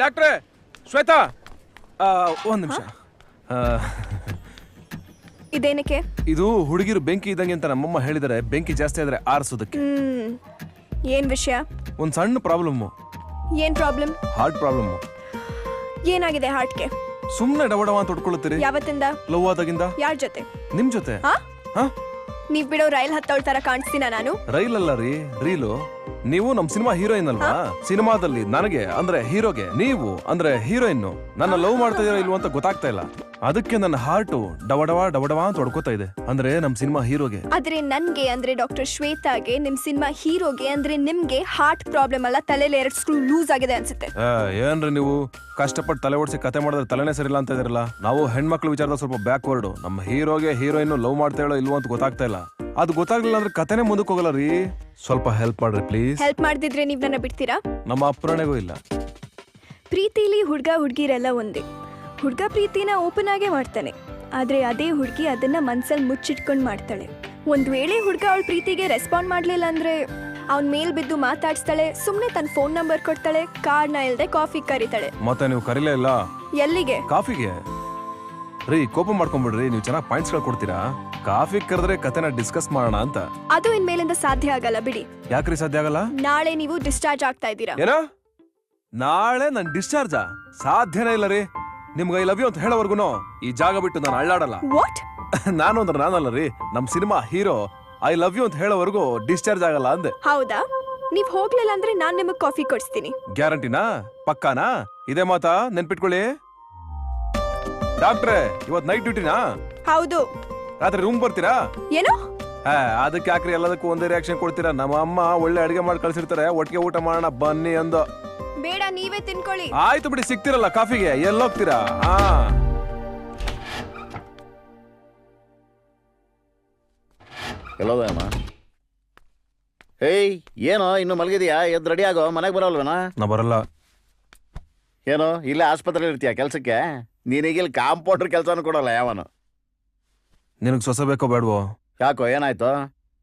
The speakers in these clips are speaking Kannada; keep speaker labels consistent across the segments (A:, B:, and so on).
A: ಡಾಕ್ಟ್ರೆ ಶ್ವೇತಾ ಒಂದ್ ನಿಮಿಷ.
B: ಇದೇನಕ್ಕೆ?
A: ಇದು ಹುಡುಗಿರು ಬೆಂಕಿ ಇದ್ದಂಗೆ ಅಂತ ನಮ್ಮಮ್ಮ ಹೇಳಿದರೆ, ಬೆಂಕಿ ಜಾಸ್ತಿ ಆದ್ರೆ ಆರಿಸೋದಕ್ಕೆ.
B: ಏನ್ ವಿಷಯ?
A: ಒಂದ್ ಸಣ್ಣ ಪ್ರಾಬ್ಲಮ್.
B: ಏನ್ ಪ್ರಾಬ್ಲಮ್?
A: Heart problem.
B: ಏನಾಗಿದೆ ಹಾರ್ಟ್ಗೆ?
A: ಸುಮ್ನೆ ಡವಡವ ಅಂತ ಹೊಡ್ಕೊಳ್ತೀರಿ.
B: ಯಾವತ್ತಿಂದ?
A: ಲವ್ ಆದಾಗಿಂದ.
B: ಯಾರ ಜೊತೆ?
A: ನಿಮ್ ಜೊತೆ.
B: ನೀವ್ ಬಿಡೋ ರೈಲ್ ಹತ್ತೋಳ್ ತರ ಕಾಣಿಸ್ತೀನ ನಾನು?
A: ರೈಲ್ ಅಲ್ಲ ರೀ, ರೀಲು. ನೀವು ನಮ್ ಸಿನಿಮಾ ಹೀರೋಯಿನ್ ಅಲ್ವಾ? ಸಿನಿಮಾದಲ್ಲಿ ನನಗೆ ಅಂದ್ರೆ ಹೀರೋಗೆ, ನೀವು ಅಂದ್ರೆ ಹೀರೋಯಿನ್ ನನ್ನ ಲವ್ ಮಾಡ್ತಾ ಇದೀರ ಇಲ್ವಾ ಅಂತ ಗೊತ್ತಾಗ್ತಾ ಇಲ್ಲ. ಅದಕ್ಕೆ ನನ್ನ ಹಾರ್ಟ್ ಡವಡವ ಡವಡವ ಅಂತ ಹೊಡ್ಕೋತಾ ಇದೆ. ಅಂದ್ರೆ ನಮ್ ಸಿನಿಮಾ ಹೀರೋಗೆ.
B: ಆದ್ರೆ ನನ್ಗೆ ಅಂದ್ರೆ ಡಾಕ್ಟರ್ ಶ್ವೇತಾಗೆ, ನಿಮ್ ಸಿನಿಮಾ ಹೀರೋಗೆ ಅಂದ್ರೆ ನಿಮ್ಗೆ ಹಾರ್ಟ್ ಪ್ರಾಬ್ಲಮ್ ಅಲ್ಲ, ತಲೆಯಲ್ಲಿ 2 ಸ್ಕ್ರೂ ಲೂಸ್ ಆಗಿದೆ ಅನ್ಸುತ್ತೆ.
A: ಏನ್ರಿ ನೀವು ಕಷ್ಟಪಟ್ಟು ತಲೆ ಓಡಿಸಿ ಕತೆ ಮಾಡಿದ್ರೆ ತಲೆನೇ ಸರಿಲ್ಲ ಅಂತ ಇದಿರಲ್ಲ. ನಾವು ಹೆಣ್ಮಕ್ಳು ವಿಚಾರದ ಸ್ವಲ್ಪ ಬ್ಯಾಕ್ವರ್ಡ್. ನಮ್ಮ ಹೀರೋಗೆ ಹೀರೋಯಿನ್ ಲವ್ ಮಾಡ್ತಾ ಹೇಳೋ ಇಲ್ವೋ ಅಂತ ಗೊತ್ತಾಗ್ತಾ ಇಲ್ಲ. ಅದು ಗೊತ್ತಾಗ್ಲಿಲ್ಲ ಅಂದ್ರೆ ಕತೆನೇ ಮುಂದಕ್ಕೆ ಹೋಗಲ್ಲ ರೀ. ಸ್ವಲ್ಪ ಹೆಲ್ಪ್ ಮಾಡ್ರಿ ಪ್ಲೀಸ್.
B: ಹೆಲ್ಪ್ ಮಾಡ್ದಿದ್ರೆ ನೀವ್ ನನ್ನ ಬಿಡ್ತೀರಾ?
A: ನಮ್ಮ ಅಪ್ಪರಣೆಗೂ ಇಲ್ಲ.
B: ಪ್ರೀತಿಲಿ ಹುಡ್ಗ ಹುಡ್ಗಿರೆಲ್ಲ ಒಂದೇ. ಹುಡ್ಗ ಪ್ರೀತಿನ ಓಪನ್ ಆಗೇ ಮಾಡ್ತಾನೆ, ಆದ್ರೆ ಅದೇ ಹುಡ್ಗಿ ಅದನ್ನ ಮನ್ಸಲ್ಲಿ ಮುಚ್ಚಿಟ್ಕೊಂಡ್ ಮಾಡ್ತಾಳೆ. ಒಂದ್ ವೇಳೆ ಹುಡ್ಗ ಅವಳ ಪ್ರೀತಿಗೆ ರೆಸ್ಪಾಂಡ್ ಮಾಡ್ಲಿಲ್ಲ ಅಂದ್ರೆ ಅವ್ನ್ ಮೇಲ್ ಬಿದ್ದು ಮಾತಾಡ್ಸ್ತಾಳೆ, ಸುಮ್ನೆ ತನ್ನ ಫೋನ್ ನಂಬರ್ ಕೊಡ್ತಾಳೆ, ಕಾರ್ಡ್ನ ಇಲ್ದೆ ಕಾಫಿ ಕರೀತಾಳೆ.
A: ಮತ್ತೆ ನೀವು ಕರೀಲೇ ಇಲ್ಲ.
B: ಎಲ್ಲಿಗೆ?
A: ಕಾಫಿಗೆ. ರೀ ಕೋಪ ಮಾಡ್ಕೊಂಡ್ಬಿಡ್ರಿ, ನೀವು ಚೆನ್ನಾಗಿ ಪಾಯಿಂಟ್ಸ್ ಗಳು ಕೊಡ್ತೀರಾ. ಕಾಫಿ ಕರೆದ್ರೆ ಕತೆನ ಡಿಸ್ಕಸ್ ಮಾಡೋಣ ಅಂತ.
B: ಅದು ಇನ್ಮೇಲಿಂದ ಸಾಧ್ಯ ಆಗಲ್ಲ ಬಿಡಿ.
A: ಯಾಕ್ರಿ ಸಾಧ್ಯ ಆಗಲ್ಲ?
B: ನಾಳೆ ನೀವು ಡಿಸ್ಚಾರ್ಜ್ ಆಗ್ತಾ ಇದ್ದೀರಾ.
A: ಏನೋ ನಾಳೆ ನನ್ ಡಿಸ್ಚಾರ್ಜಾ? ಸಾಧ್ಯನೇ ಇಲ್ಲ ರೀ. ನಿಮ್ಗೆ ಐ ಲವ್ ಯು ಅಂತ ಹೇಳೋವರ್ಗುನು ಈ ಜಾಗ ಬಿಟ್ಟು ನಾನು ಅಳ್ಳಾಡಲ್ಲ.
B: ವಾಟ್?
A: ನಾನು ಅಂದ್ರೆ ನಾನಲ್ಲ ರೀ, ನಮ್ cinema hero I love you ಅಂತ ಹೇಳೋವರೆಗೂ ಡಿಸ್ಚಾರ್ಜ್ ಆಗಲ್ಲ ಅಂದೆ.
B: ಹೌದಾ? ನೀವ್ ಹೋಗ್ಲಿಲ್ಲ ಅಂದ್ರೆ ನಾನ್ ನಿಮಗ್ ಕಾಫಿ ಕೊಡಿಸ್ತೀನಿ.
A: ಗ್ಯಾರಂಟಿನಾ? ಪಕ್ಕಾನಾ? ಇದೇ ಮಾತಾ ನೆನ್ಪಿಟ್ಕೊಳ್ಳಿ. ಡಾಕ್ಟ್ರೆ ಇವತ್ ನೈಟ್ ಡ್ಯೂಟಿನಾ?
B: ಹೌದು.
A: ರಾತ್ರಿ ರೂಮ್ ಬರ್ತೀರಾ?
B: ಏನು?
A: ಅದಕ್ಕೆ ಯಾಕ್ರಿ ಎಲ್ಲದಕ್ಕೂ ಒಂದೇ ರಿಯಾಕ್ಷನ್ ಕೊಡ್ತೀರಾ? ನಮ್ಮ ಅಮ್ಮ ಒಳ್ಳೆ ಅಡಿಗೆ ಮಾಡಿ ಕಳ್ಸಿರ್ತಾರೆ, ಒಟ್ಟಿಗೆ ಊಟ ಮಾಡೋಣ ಬನ್ನಿ ಅಂದ.
B: ಬೇಡ, ನೀವೇ ತಿನ್ಕೊಳ್ಳಿ.
A: ಆಯ್ತು ಬಿಡಿ, ಸಿಗ್ತಿರಲ್ಲ ಕಾಫಿಗೆ. ಎಲ್ಲೋಗ್ತೀರಾ?
C: ಎಲ್ಲೋದಮ್ಮ? ಏಯ್ ಏನೋ ಇನ್ನು ಮಲಗಿದ್ಯಾ? ಎದ್ದು ರೆಡಿ ಆಗೋ, ಮನೆಗೆ ಬರೋಲ್ವೇನಾ?
A: ನಾ ಬರಲ್ಲ.
C: ಏನೋ ಇಲ್ಲೇ ಆಸ್ಪತ್ರೆಯಲ್ಲಿ ಇರ್ತೀಯ ಕೆಲಸಕ್ಕೆ? ನೀನೀಗಿಲ್ಲಿ ಕಾಂಪೌಂಡರ್ ಕೆಲಸನೂ ಕೊಡಲ್ಲ ಯಾವನು.
A: ನಿನಗೆ ಸೊಸೆ ಬೇಕೋ ಬೇಡವೋ?
C: ಯಾಕೋ ಏನಾಯ್ತು?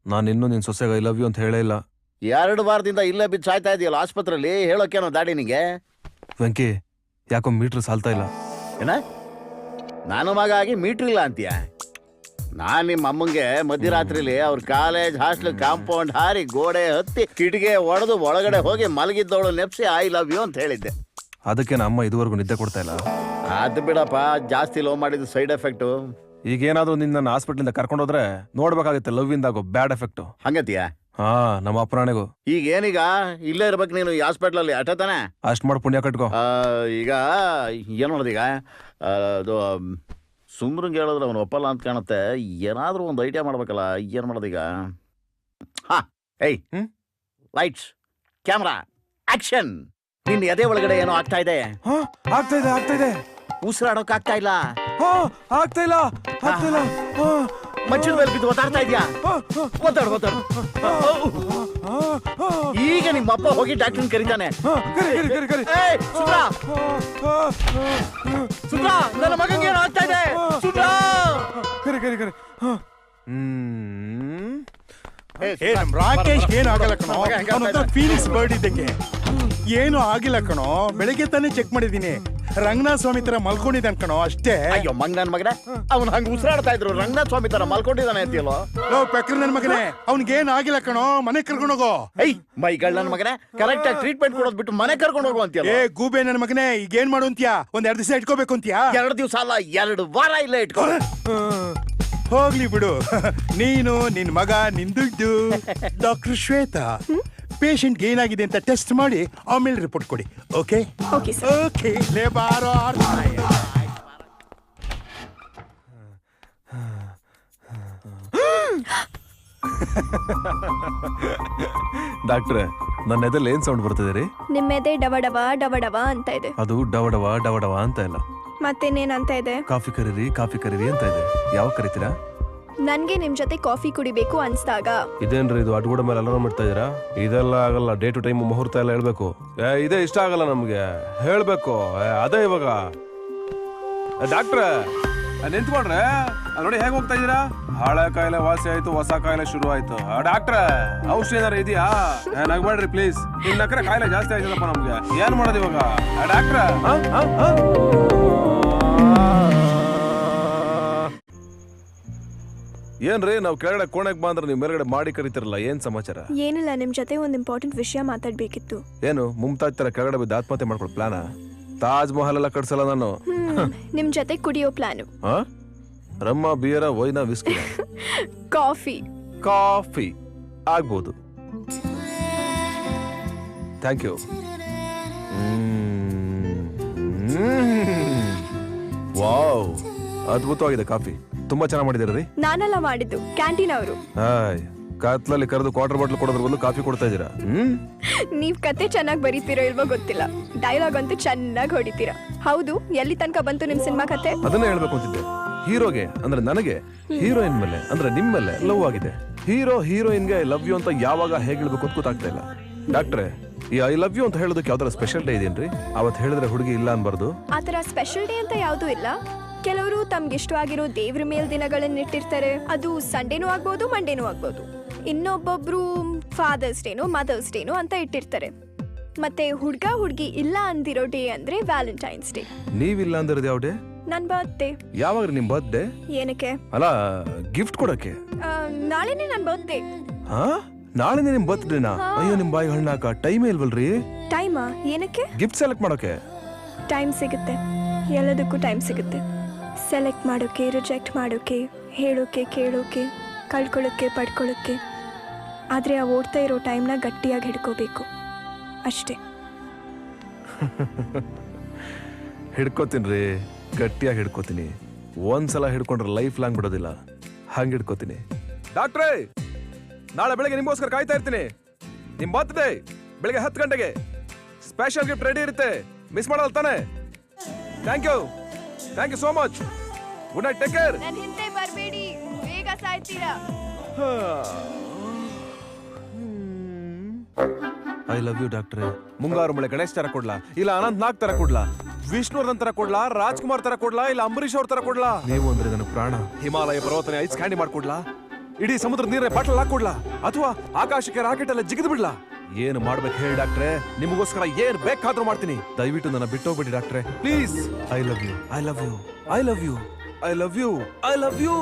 A: ನಾನು ಇನ್ನೂ ನಿನ್ ಸೊಸೆಗೆ ಐ ಲವ್ ಯು ಅಂತ ಹೇಳೇ ಇಲ್ಲ.
C: 2 ವಾರದಿಂದ ಇಲ್ಲೇ ಬಿದ್ದು ಸಾಯ್ತಾ ಇದೆಯಲ್ಲ ಆಸ್ಪತ್ರೆಯಲ್ಲಿ, ಹೇಳೋಕೇನೋ ದಾಡಿ ನಿಂಗೆ?
A: ವೆಂಕಿ ಯಾಕೋ ಮೀಟ್ರ್ ಸಾಲ್ತಾ ಇಲ್ಲ.
C: ಏನ ನಾನು ಮಗ ಆಗಿ ಮೀಟ್ರ್ ಇಲ್ಲ ಅಂತೀಯ? ನಾನ್ ನಿಮ್ಮ ಅಮ್ಮಂಗೆ ಮಧ್ಯರಾತ್ರಿಲಿ ಅವ್ರ ಕಾಲೇಜ್ ಹಾಸ್ಟೆಲ್ ಕಾಂಪೌಂಡ್ ಹಾರಿ ಗೋಡೆ ಹತ್ತಿ ಕಿಟಿಗೆ ಒಡೆದು ಒಳಗಡೆ ಹೋಗಿ ಮಲಗಿದ್ದವಳು ನೆಪ್ಸಿ ಐ ಲವ್ ಯು ಅಂತ ಹೇಳಿದ್ದೆ.
A: ಅದಕ್ಕೆ ನಮ್ಮ ಇದುವರೆಗೂ ನಿದ್ದೆ ಕೊಡ್ತಾ ಇಲ್ಲ.
C: ಅದು ಬಿಡಪ್ಪ, ಜಾಸ್ತಿ ಲವ್ ಮಾಡಿದ್ದು ಸೈಡ್ ಎಫೆಕ್ಟು.
A: ಈಗ ಏನಾದ್ರು ನಿನ್ನ ಹಾಸ್ಪಿಟಲ್ ಕರ್ಕೊಂಡೋದ್ರೆ ನೋಡ್ಬೇಕಾಗುತ್ತೆ ಲವ್ ಇಂದಾಗೋ ಬ್ಯಾಡ್ ಎಫೆಕ್ಟ್.
C: ಹಂಗತಿಯ?
A: ನಮ್ಮ ಅಪ್ಪರಾಣೆಗೂ.
C: ಈಗ ಏನೀಗ ಇಲ್ಲೇ ಇರ್ಬೇಕು ನೀನು ಈ ಹಾಸ್ಪಿಟಲ್ ಅಲ್ಲಿ ಅಟ ತಾನೆ?
A: ಅಷ್ಟ್ ಮಾಡಿ ಪುಣ್ಯ ಕಟ್ಕೋ.
C: ಈಗ ಏನ್ ಮಾಡೋದೀಗ? ಅದು ಸುಮ್ರಂಗೆ ಹೇಳಿದ್ರೆ ಅವನು ಒಪ್ಪಲ್ಲ ಅಂತ ಕಾಣುತ್ತೆ. ಏನಾದ್ರೂ ಒಂದು ಐಡಿಯಾ ಮಾಡ್ಬೇಕಲ್ಲ, ಏನ್ ಮಾಡೋದೀಗ? ಏಯ್ ಲೈಟ್ಸ್ ಕ್ಯಾಮ್ರಾ ಆಕ್ಷನ್. ನಿನ್ನ ಎದೆ ಒಳಗಡೆ ಏನೋ ಆಗ್ತಾ ಇದೆ.
A: ಆಗ್ತಾ ಇದೆ.
C: ಉಸಿರಾಡೋಕ್ ಆಗ್ತಾ ಇಲ್ಲ.
A: ಆಗ್ತಾ ಇಲ್ಲ.
C: ಮಚ್ಚದ ಮೇಲೆ ಬಿದ್ದು ಒತ್ತಾಡ್ತಾ ಇದ್ಯಾ? ಒತ್ತಾಡು. ಈಗ ನಿಮ್ಮ ಅಪ್ಪ ಹೋಗಿ ಡಾಕ್ಟರ್ ಕರೀತಾನೆ. ಸುಬ್ರಾ, ನನ್ನ ಮಗಂಗೆ ಏನೋ ಆಗ್ತಾ ಇದೆ. ಸುಬ್ರಾ
A: ಕರಿ.
D: ರಾಕೇಶ್ ಏನು ಆಗಲ್ಲ ಕಣೋ, ಫೀನಿಕ್ಸ್ ಬರ್ಡ್ ಇದ್ದಕ್ಕೆ ಏನು ಆಗಿಲ್ಲ ಕಣೋ. ಬೆಳಿಗ್ಗೆ ತಾನೇ ಚೆಕ್ ಮಾಡಿದೀನಿ. ರಂಗನಾಥ ಸ್ವಾಮಿ ತರ ಮಲ್ಕೊಂಡಿದ್ದಾನೆ ಕಣೋ, ಅಷ್ಟೇ.
C: ಅಯ್ಯೋ ಮಂಗನ್ ಮಗನೇ, ಅವ್ನು ಹಂಗ ಉಸಿರಾಡ್ತಾ ಇದ್ರು. ರಂಗನಾಥ ಸ್ವಾಮಿ ತರ ಮಲ್ಕೊಂಡಿದ್ದಾನೆ ಅಂತೀಯಲ್ಲೋ?
D: ಪೆಕ್ರ ನನ್ ಮಗನೇ, ಅವ್ನಿಗೇನ್ ಆಗಿಲ್ಲ ಕಣೋ, ಮನೆ ಕರ್ಕೊಂಡೋಗೋ.
C: ಮೈಗಳ್ ನನ್ ಮಗನೇ, ಕರೆಕ್ಟ್ ಆಗಿ ಟ್ರೀಟ್ಮೆಂಟ್ ಕೊಡೋದ್ ಬಿಟ್ಟು ಮನೆ ಕರ್ಕೊಂಡು ಹೋಗು ಅಂತೀಯ?
D: ಗೂಬೆ ನನ್ ಮಗನೇ, ಈಗ ಏನ್ ಮಾಡು ಅಂತ್ಯಾ? 2 ದಿವಸ ಇಟ್ಕೋಬೇಕು ಅಂತ್ಯಾ?
C: 2 ದಿವಸ ಅಲ್ಲ, 2 ವಾರ ಇಲ್ಲೇ ಇಟ್ಕೋ.
D: ಹೋಗ್ಲಿ ಬಿಡು. ನೀನು, ನಿನ್ ಮಗ, ನಿನ್ ದುಡ್ಡು. ಡಾಕ್ಟರ್ ಶ್ವೇತಾ ಪೇಷಂಟ್ಗೆ ಏನಾಗಿದೆ ಅಂತ ಟೆಸ್ಟ್ ಮಾಡಿ ಆಮೇಲೆ ರಿಪೋರ್ಟ್ ಕೊಡಿ. ಓಕೆ? ಓಕೆ ಲೇ ಬಾರೋ.
A: ಡಾಕ್ಟ್ರೆ, ನನ್ನ ಎದೆಲ್ಲಿ ಏನ್ ಸೌಂಡ್ ಬರ್ತಿದೆ ರೀ?
B: ನಿಮ್ಮೆದೆ ಡವಡವ ಅಂತ ಇದೆ.
A: ಅದು ಡವಡವ ಅಂತ ಇಲ್ಲ.
B: ಮತ್ತೇನೇನ್ ಅಂತ ಇದೆ?
A: ಕಾಫಿ ಕರೀರಿ ಅಂತ ಇದೆ. ಯಾವ ಕರಿತೀರಾ?
B: ನನ್ಗೆ ನಿಮ್ ಜೊತೆ ಕಾಫಿ ಕುಡಿಬೇಕು ಅನ್ಸ್ದಾಗ.
A: ಇದೇನ್ರಿ ಇದು ಅಡ್ಗೂಡ ಮೇಲೆ ಅಲಾರ್ಮ್ ಇಡ್ತಾ ಇದೀರಾ? ಇದೆಲ್ಲ ಆಗಲ್ಲ. ಡೇ ಟು ಟೈಮ್ ಮುಹೂರ್ತ ಎಲ್ಲ ಹೇಳ್ಬೇಕು. ಇದೇ ಇಷ್ಟ ಆಗಲ್ಲ ನಮ್ಗೆ, ಹೇಳ್ಬೇಕು. ಅದೇ ಇವಾಗ ಡಾಕ್ಟ್ರ ನಿಂತ್ಕೊಂಡ್ರೆ ನೋಡಿ ಹೇಗೆ ಹೋಗ್ತಾ ಇದೀರಾ? ಹಳೆ ಕಾಯಿಲೆ ವಾಸಿ ಆಯ್ತು, ಹೊಸ ಕಾಯಿಲೆ ಶುರು ಆಯ್ತು. ಡಾಕ್ಟ್ರ ಔಷಧಿ ಏನಾರ ಇದೆಯಾ? ನಗ್ಬೇಡ್ರಿ ಪ್ಲೀಸ್. ನಿಮ್ ನಕ್ರೆ ಕಾಯಿಲೆ ಜಾಸ್ತಿ ಆಯ್ತದಪ್ಪ ನಮ್ಗೆ. ಏನ್ ಮಾಡೋದು ಇವಾಗ? ಡಾಕ್ಟ್ರ ಏನ್ರಿ ನಾವು ಕೆಳಗಡೆ ಕೋಣೆಗೆ ಬಂದ್ರೆ ನೀವು ಮೇಲ್ಗಡೆ ಮಾಡಿ ಕರಿತಿರಲ್ಲ, ಏನ್ ಸಮಾಚಾರ?
B: ಏನಿಲ್ಲ, ನಿಮ್ ಜೊತೆ ಒಂದು ಇಂಪಾರ್ಟೆಂಟ್ ವಿಷಯ ಮಾತಾಡ್ಬೇಕಿತ್ತು.
A: ಏನು ಮುಮ್ತಾಜ್ ತರ ಕೆಳಗಡೆ ಬಿದ್ದು ಆತ್ಮಹತ್ಯೆ ಮಾಡ್ಕೊಳ್ಳೋ ಪ್ಲಾನ? ತಾಜ್ ಮಹಲ್ ಎಲ್ಲ ಕಟ್ಸಲ್ಲ ನಾನು.
B: ನಿಮ್ ಜೊತೆ ಕುಡಿಯೋ ಪ್ಲಾನು.
A: ರಮ್ಮ, ಬಿಯರ, ವೈನ, ವಿಸ್ಕಿ,
B: ಕಾಫಿ.
A: ಕಾಫಿ ಆಗ್ಬೋದು. Thank you. ವಾವ್, ಅದ್ಭುತವಾಗಿದೆ ಕಾಫಿ. ತುಂಬಾ ಚೆನ್ನಾಗಿ ಮಾಡಿದಿರಿ.
B: ನಾನೆಲ್ಲ ಮಾಡಿದ್ದು, ಕ್ಯಾಂಟೀನ್ ಅವರು.
A: ಕತ್ಲಲ್ಲಿ ಕರೆದು ಕ್ವಾರ್ಟರ್ ಬಾಟ್ಲ್ ಕೊಡೋದ್ರ ಬದಲು ಕಾಫಿ ಕೊಡ್ತಾ ಇದೀರಾ.
B: ನೀವ್ ಕತೆ ಚೆನ್ನಾಗಿ ಬರೀತೀರೋ ಇಲ್ವೋ ಗೊತ್ತಿಲ್ಲ, ಡೈಲಾಗ್ ಅಂತೂ ಚೆನ್ನಾಗಿ ಹೊಡಿತೀರಾ. ಹೌದು, ಎಲ್ಲಿ ತನಕ ಬಂತು ನಿಮ್ ಸಿನಿಮಾ ಕತೆ?
A: ಅದನ್ನೇ ಹೇಳ್ಬೇಕು ಅಂತಿದ್ದೆ. ಹೀರೋಗೆ ಅಂದ್ರೆ ನನಗೆ, ಹೀರೋಯಿನ್ ಮೇಲೆ ಅಂದ್ರೆ ನಿಮ್ ಮೇಲೆ ಲವ್ ಆಗಿದೆ. ಹೀರೋ ಹೀರೋಯಿನ್ಗೆ ಐ ಲವ್ ಯು ಅಂತ ಯಾವಾಗ ಹೇಗೆ ಹೇಳ್ಬೇಕು ಅಂತ ಗೊತ್ತಾಗ್ತಾ ಇಲ್ಲ. ಡಾಕ್ಟ್ರೆ, ಈ ಐ ಲವ್ ಯು ಅಂತ ಹೇಳೋದಕ್ಕೆ ಯಾವ್ದಾರ ಸ್ಪೆಷಲ್ ಡೇ ಇದೆಯೇನ್ರಿ? ಅವತ್ತು ಹೇಳಿದ್ರೆ ಹುಡುಗಿ ಇಲ್ಲ ಅನ್ಬಾರ್ದು.
B: ಆತರ ಸ್ಪೆಷಲ್ ಡೇ ಅಂತ ಯಾವ್ದೂ ಇಲ್ಲ. ಕೆಲವರು ತಮ್ಗೆ ಇಷ್ಟವಾಗಿರೋ ದೇವ್ರ ಮೇಲ್ ದಿನಗಳನ್ನ ಇಟ್ಟಿರ್ತಾರೆ. ಅದು ಸಂಡೇನೂ ಆಗ್ಬೋದು, ಮಂಡೇನೂ ಆಗ್ಬೋದು. ಇನ್ನೊಬ್ಬೊಬ್ರು ಫಾದರ್ಸ್ ಡೇನೋ ಮದರ್ಸ್ ಡೇನೋ ಅಂತ ಇಟ್ಟಿರ್ತಾರೆ. ಮತ್ತೆ ಹುಡ್ಗ ಹುಡ್ಗಿ ಇಲ್ಲ ಅಂದಿರೋ ಡೇ ಅಂದ್ರೆ ವ್ಯಾಲೆಂಟೈನ್ಸ್ ಡೇ.
A: ನೀವಿಲ್ಲ ಅಂದಿರೋದು ಯಾವ ಡೇ?
B: ನನ್ ಬರ್ತ್ಡೇ.
A: ಯಾವಾಗ ನಿಮ್ ಬರ್ತ್ಡೇ?
B: ಏನಕ್ಕೆ?
A: ಅಲ್ಲ, ಗಿಫ್ಟ್ ಕೊಡಕ್ಕೆ.
B: ನಾಳೆನೇ ನನ್ ಬರ್ತ್ಡೇ.
A: ಹಾ, ನಾಳೆನೇ ನಿಮ್ ಬರ್ತ್ಡೇನಾ? ಅಯ್ಯೋ, ನಿಮ್ ಬಾಯಿ ಹಣ್ಣಾಕ ಟೈಮೇ ಇಲ್ವಲ್ರಿ?
B: ಟೈಮಾ? ಏನಕ್ಕೆ?
A: ಗಿಫ್ಟ್ ಸೆಲೆಕ್ಟ್ ಮಾಡೋಕೆ.
B: ಟೈಮ್ ಸಿಗುತ್ತೆ, ಎಲ್ಲದಕ್ಕೂ ಟೈಮ್ ಸಿಗುತ್ತೆ. ಸೆಲೆಕ್ಟ್ ಮಾಡೋಕೆ, ರಿಜೆಕ್ಟ್ ಮಾಡೋಕೆ, ಹೇಳೋಕೆ, ಕೇಳೋಕೆ, ಕಳ್ಕೊಳ್ಳೋಕೆ, ಪಡ್ಕೊಳ್ಳೋಕೆ. ಆದರೆ ಆ ಓಡ್ತಾ ಇರೋ ಟೈಮ್ನ ಗಟ್ಟಿಯಾಗಿ ಹಿಡ್ಕೋಬೇಕು ಅಷ್ಟೇ.
A: ಹಿಡ್ಕೋತೀನಿ, ಗಟ್ಟಿಯಾಗಿ ಹಿಡ್ಕೋತೀನಿ. ಒಂದ್ಸಲ ಹಿಡ್ಕೊಂಡ್ರೆ ಲೈಫ್ ಲಾಂಗ್ ಬಿಡೋದಿಲ್ಲ. ಹಂಗೆ ಹಿಡ್ಕೋತೀನಿ. ಡಾಕ್ಟ್ರೇ, ನಾಳೆ ಬೆಳಗ್ಗೆ ನಿಮ್ಗೋಸ್ಕರ ಕಾಯ್ತಾ ಇರ್ತೀನಿ. ನಿಮ್ ಬರ್ತ್ಡೇ ಬೆಳಗ್ಗೆ 10 ಗಂಟೆಗೆ. ಸ್ಪೆಷಲ್ ಗಿಫ್ಟ್ ರೆಡಿ ಇರುತ್ತೆ, ಮಿಸ್ ಮಾಡಲ್ಲ ತಾನೆ? Thank you so much. Good night, take care.
B: ನನ್ನ ಹಿಂದೆ ಬರಬೇಡಿ, ಬೇಗ ಸಾಯ್ತೀರಾ.
A: ಐ ಲವ್ ಯು ಡಾಕ್ಟ್ರೆ. ಮುಂಗಾರು ಮಳೆ ಗಣೇಶ್ ತರ ಕೊಡ್ಲಾ, ಇಲ್ಲ ಅನಂತ್ ನಾಗ್ ತರ ಕೊಡ್ಲಾ, ವಿಷ್ಣುವರ್ಧನ್ ತರ ಕೊಡ್ಲಾ, ರಾಜ್ಕುಮಾರ್ ತರ ಕೊಡ್ಲಾ, ಇಲ್ಲ ಅಂಬರೀಶ್ ಅವ್ರ ತರ ಕೊಡ್ಲಾ? ನೀವು ಅಂದ್ರೆ ನನ್ನ ಪ್ರಾಣ. ಹಿಮಾಲಯ ಪರ್ವತನೆ ಐಸ್ ಕ್ಯಾಂಡಿ ಮಾಡ್ಕೊಡ್ಲಾ, ಇಡೀ ಸಮುದ್ರ ನೀರೇ ಬಾಟಲ್ ಹಾಕೊಡ್ಲಾ, ಅಥವಾ ಆಕಾಶಕ್ಕೆ ರಾಕೆಟ್ ಎಲ್ಲ ಜಿಗಿದು ಬಿಡ್ಲಾ? ಏನು ಮಾಡ್ಬೇಕು ಹೇಳಿ ಡಾಕ್ಟ್ರೆ? ನಿಮಗೋಸ್ಕರ ಏನ್ ಬೇಕಾದ್ರೂ ಮಾಡ್ತೀನಿ. ದಯವಿಟ್ಟು ನನ್ನ ಬಿಟ್ಟೋಗ್ಬಿಡಿ ಡಾಕ್ಟ್ರೆ, please. I love you, I love you, I love you, I love you, I love you,